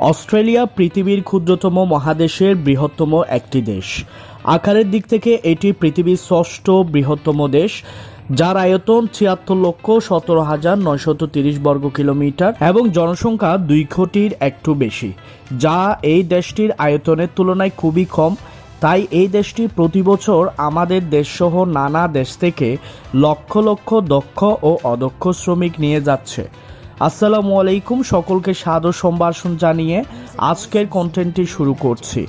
Australia পৃথিবীর ক্ষুদ্রতম মহাদেশের বৃহত্তম একটি দেশ। আকারের দিক থেকে এটি পৃথিবীর ষষ্ঠ বৃহত্তম দেশ, যার আয়তন ৭৬,১৭,৯৩০ বর্গ কিলোমিটার এবং জনসংখ্যা ২ কোটির একটু বেশি, যা এই দেশটির আয়তনের তুলনায় খুবই কম। তাই এই দেশটি প্রতি বছর আমাদের দেশসহ নানা দেশ থেকে লক্ষ লক্ষ দক্ষ ও অদক্ষ শ্রমিক নিয়ে যাচ্ছে। আসসালামু আলাইকুম, সকলকে সাদর সম্ভাষণ জানিয়ে আজকের কন্টেন্টটি শুরু করছি।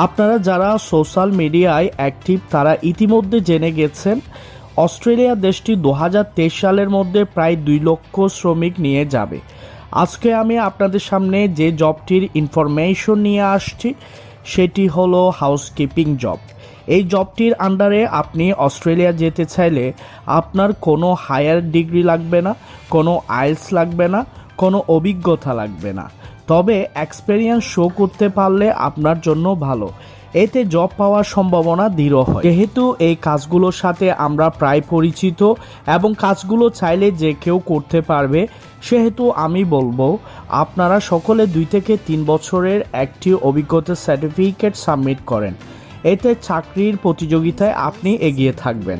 আপনারা যারা সোশ্যাল মিডিয়ায় অ্যাক্টিভ তারা ইতিমধ্যে জেনে গেছেন অস্ট্রেলিয়া দেশটি 2023 সালের মধ্যে প্রায় 2 লক্ষ শ্রমিক নিয়ে যাবে। আজকে আমি আপনাদের সামনে যে জবটির ইনফরমেশন নিয়ে আসছি সেটি হলো হাউসকিপিং জব। এই জবটির আন্ডারে আপনি অস্ট্রেলিয়া যেতে চাইলে আপনার কোনো হায়ার ডিগ্রি লাগবে না, কোনো আইএলটিএস লাগবে না, কোনো অভিজ্ঞতা লাগবে না। তবে এক্সপেরিয়েন্স শো করতে পারলে আপনার জন্য ভালো, এতে জব পাওয়ার সম্ভাবনা দৃঢ় হয়। যেহেতু এই কাজগুলোর সাথে আমরা প্রায় পরিচিত এবং কাজগুলো চাইলে যে কেউ করতে পারবে, সেহেতু আমি বলবো আপনারা সকলে 2 থেকে 3 বছরের একটি অভিজ্ঞতা সার্টিফিকেট সাবমিট করেন। এতে চাকরির প্রতিযোগিতায় আপনি এগিয়ে থাকবেন।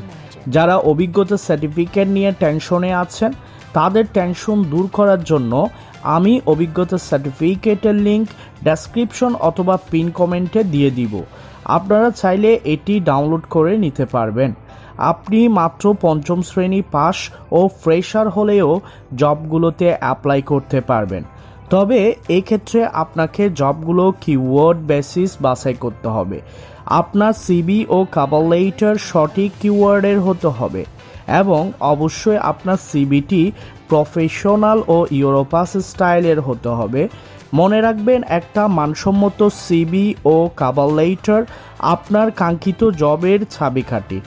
যারা অভিজ্ঞতা সার্টিফিকেট নিয়ে টেনশনে আছেন তাদের টেনশন দূর করার জন্য আমি অভিজ্ঞতা সার্টিফিকেটের লিঙ্ক ডেসক্রিপশন অথবা পিন কমেন্টে দিয়ে দিব। আপনারা চাইলে এটি ডাউনলোড করে নিতে পারবেন। আপনি মাত্র 5ম শ্রেণী পাস ও ফ্রেশার হলেও জবগুলোতে অ্যাপ্লাই করতে পারবেন। তবে এই ক্ষেত্রে আপনাকে জবগুলো কিওয়ার্ড বেসিস বাছাই করতে হবে। আপনার সিভি ও কভার লেটার সঠিক কিওয়ার্ডের হতে হবে এবং অবশ্যই আপনার সিভিটি প্রফেশনাল ও ইউরোপাস স্টাইলের হতে হবে। মনে রাখবেন, একটা মানসম্মত সিভি ও কভার লেটার আপনার কাঙ্ক্ষিত জবের চাবিকাঠি।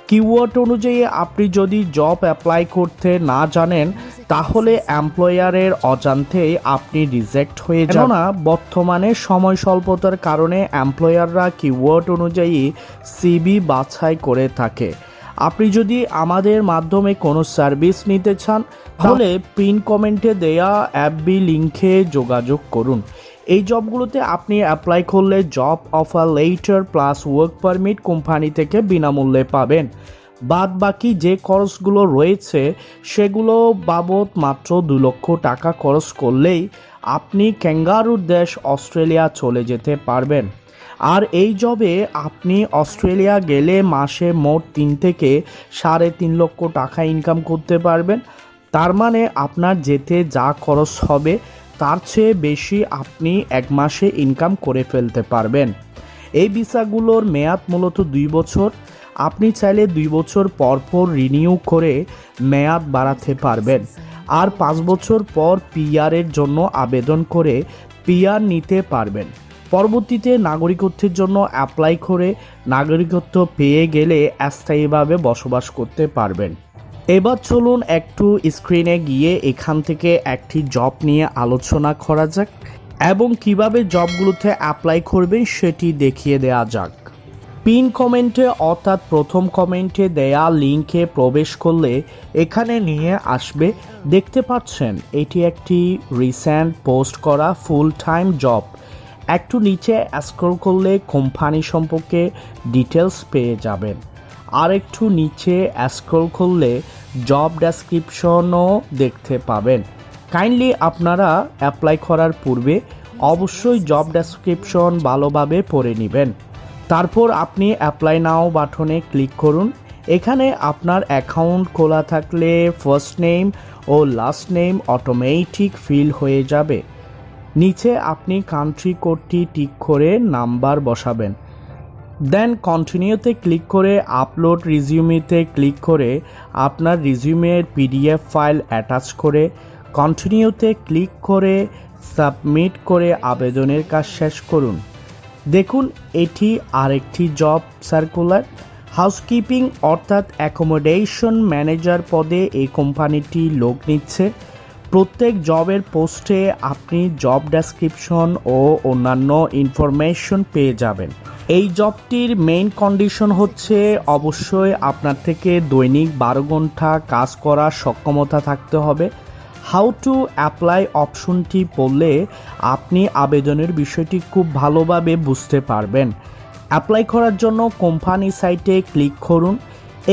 কিওয়ার্ড অনুযায়ী আপনি যদি জব অ্যাপ্লাই করতে না জানেন তাহলে এমপ্লয়ারের অজান্তেই আপনি রিজেক্ট হয়ে যান। না, বর্তমানে সময় স্বল্পতার কারণে এমপ্লয়াররা কিওয়ার্ড অনুযায়ী সিভি বাছাই করে থাকে। আপনি যদি আমাদের মাধ্যমে কোনো সার্ভিস নিতে চান তাহলে পিন কমেন্টে দেয়া এফবি লিঙ্কে যোগাযোগ করুন। এই জবগুলোতে আপনি অ্যাপ্লাই করলে job offer letter plus work permit company থেকে বিনামূল্যে পাবেন। বাদ বাকি যে খরচগুলো রয়েছে সেগুলো বাবদ মাত্র 2 লক্ষ টাকা খরচ করলেই আপনি ক্যাঙ্গারুর দেশ অস্ট্রেলিয়া চলে যেতে পারবেন। আর এই জবে আপনি অস্ট্রেলিয়া গেলে মাসে মোট 3 থেকে 3.5 লক্ষ টাকা ইনকাম করতে পারবেন। তার মানে আপনার যেতে যা খরচ হবে তার চেয়ে বেশি আপনি 1 মাসে ইনকাম করে ফেলতে পারবেন। এই ভিসাগুলোর মেয়াদ মূলত 2 বছর। আপনি চাইলে 2 বছর পর পর রিনিউ করে মেয়াদ বাড়াতে পারবেন। আর 5 বছর পর পিআরের জন্য আবেদন করে পিআর নিতে পারবেন। পরবর্তীতে নাগরিকত্বের জন্য অ্যাপ্লাই করে নাগরিকত্ব পেয়ে গেলে স্থায়ীভাবে বসবাস করতে পারবেন। এবার চলুন একটু স্ক্রিনে গিয়ে এখান থেকে একটি জব নিয়ে আলোচনা করা যাক এবং কিভাবে জবগুলোতে অ্যাপ্লাই করবেন সেটি দেখিয়ে দেওয়া যাক। পিন কমেন্টে অর্থাৎ প্রথম কমেন্টে দেয়া লিঙ্কে প্রবেশ করলে এখানে নিয়ে আসবে। দেখতে পাচ্ছেন এটি একটি রিসেন্ট পোস্ট করা ফুল টাইম জব। একটু নিচে স্ক্রল করলে কোম্পানি সম্পর্কে ডিটেলস পেয়ে যাবেন। আর একটু নিচে স্ক্রল করলে জব ডেসক্রিপশনও দেখতে পাবেন। কাইন্ডলি আপনারা অ্যাপ্লাই করার পূর্বে অবশ্যই জব ডেসক্রিপশন ভালোভাবে পড়ে নেবেন। তারপর আপনি অ্যাপ্লাই নাও বাটনে ক্লিক করুন। এখানে আপনার অ্যাকাউন্ট খোলা থাকলে ফার্স্ট নেম ও লাস্ট নেম অটোমেটিক ফিল হয়ে যাবে। নিচে আপনি কান্ট্রি কোডটি টিক করে নাম্বার বসাবেন। দেন কন্টিনিউতে ক্লিক করে আপলোড রিজিউমিতে ক্লিক করে আপনার রিজিউমের পিডিএফ ফাইল অ্যাটাচ করে কন্টিনিউতে ক্লিক করে সাবমিট করে আবেদনের কাজ শেষ করুন। দেখুন, এটি আরেকটি জব সার্কুলার। হাউসকিপিং অর্থাৎ অ্যাকোমোডেশন ম্যানেজার পদে এই কোম্পানিটি লোক নিচ্ছে। প্রত্যেক জবের পোস্টে আপনি জব ডেসক্রিপশন ও অন্যান্য ইনফরমেশন পেয়ে যাবেন। এই জবটির মেইন কন্ডিশন হচ্ছে অবশ্যই আপনার থেকে দৈনিক 12 ঘন্টা কাজ করার সক্ষমতা থাকতে হবে। হাউ টু অ্যাপ্লাই অপশনটি পড়লে আপনি আবেদনের বিষয়টি খুব ভালোভাবে বুঝতে পারবেন। অ্যাপ্লাই করার জন্য কোম্পানি সাইটে ক্লিক করুন।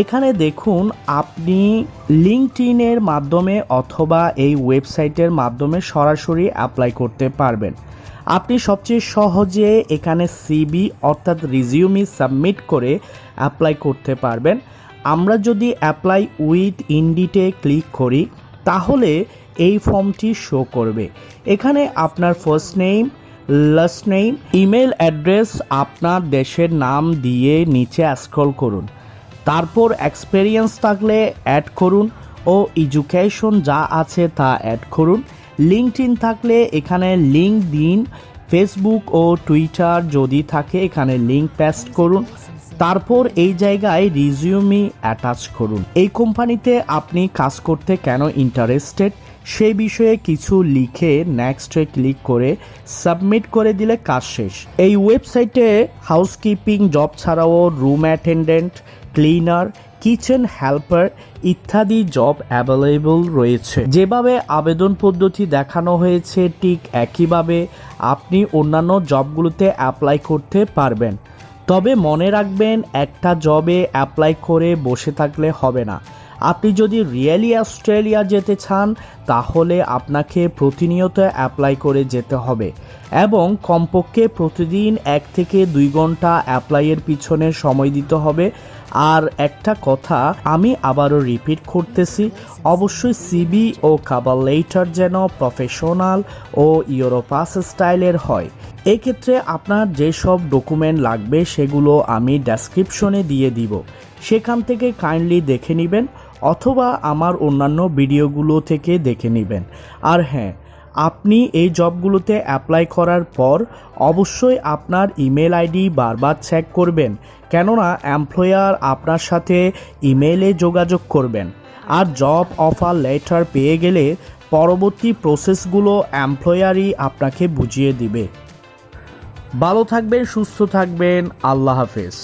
এখানে দেখুন আপনি লিঙ্কডইনের মাধ্যমে অথবা এই ওয়েবসাইটের মাধ্যমে সরাসরি অ্যাপ্লাই করতে পারবেন। আপনি সবচেয়ে সহজে এখানে সিভি অর্থাৎ রিজিউমি সাবমিট করে অ্যাপ্লাই করতে পারবেন। আমরা যদি অ্যাপ্লাই উইথ ইন্ডিটে ক্লিক করি তাহলে এই ফর্মটি শো করবে। এখানে আপনার first name, last name, email address, আপনার দেশের নাম দিয়ে নিচে স্ক্রল করুন। তারপর এক্সপেরিয়েন্স থাকলে অ্যাড করুন ও এডুকেশন যা আছে তা অ্যাড করুন। লিঙ্কডইন থাকলে এখানে লিঙ্ক দিন। ফেসবুক ও টুইটার যদি থাকে এখানে লিঙ্ক পেস্ট করুন। তারপর এই জায়গায় রিজিউমি অ্যাটাচ করুন। এই কোম্পানিতে আপনি কাজ করতে কেন ইন্টারেস্টেড সেই বিষয়ে কিছু লিখে নেক্সটে ক্লিক করে সাবমিট করে দিলে কাজ শেষ। এই ওয়েবসাইটে হাউসকিপিং জব ছাড়াও room attendant, cleaner, kitchen helper ইত্যাদি জব অ্যাভেলেবল রয়েছে। যেভাবে আবেদন পদ্ধতি দেখানো হয়েছে ঠিক একইভাবে আপনি অন্যান্য জবগুলোতে অ্যাপ্লাই করতে পারবেন। তবে মনে রাখবেন একটা জবে অ্যাপ্লাই করে বসে থাকলে হবে না। আপনি যদি রিয়েলি অস্ট্রেলিয়া যেতে চান তাহলে আপনাকে প্রতিনিয়ত অ্যাপ্লাই করে যেতে হবে এবং কমপক্ষে প্রতিদিন 1 থেকে 2 ঘন্টা অ্যাপ্লাইয়ের পিছনে সময় দিতে হবে। আর একটা কথা আমি আবারও রিপিট করতেছি, অবশ্যই সিভি ও কভার লেটার যেন প্রফেশনাল ও ইউরোপাস স্টাইলের হয়। এক্ষেত্রে আপনার যেসব ডকুমেন্ট লাগবে সেগুলো আমি ডেসক্রিপশনে দিয়ে দিব, সেখান থেকে কাইন্ডলি দেখে নেবেন অথবা আমার অন্যান্য ভিডিওগুলো থেকে দেখে নেবেন। আর হ্যাঁ, আপনি এই জবগুলোতে অ্যাপ্লাই করার পর অবশ্যই আপনার ইমেল আইডি বারবার চেক করবেন, কেননা এমপ্লয়ার আপনার সাথে ইমেলে যোগাযোগ করবেন। আর জব অফার লেটার পেয়ে গেলে পরবর্তী প্রসেসগুলো এমপ্লয়ারই আপনাকে বুঝিয়ে দিবে। ভালো থাকবেন, সুস্থ থাকবেন, আল্লাহ হাফেজ।